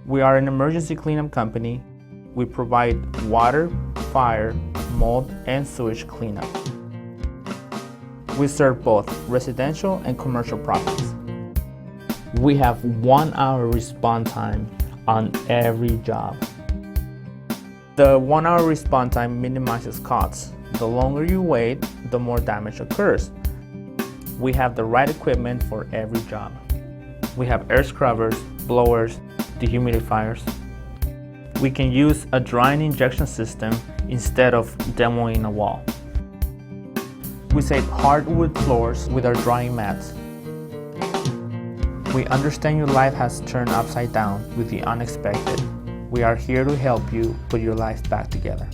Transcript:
We are an emergency cleanup company. We provide water, fire, mold, and sewage cleanup. We serve both residential and commercial properties. We have 1 hour response time on every job. The 1 hour response time minimizes costs. The longer you wait, the more damage occurs. We have the right equipment for every job. We have air scrubbers, blowers, dehumidifiers. We can use a drying injection system instead of demoing a wall. We save hardwood floors with our drying mats. We understand your life has turned upside down with the unexpected. We are here to help you put your life back together.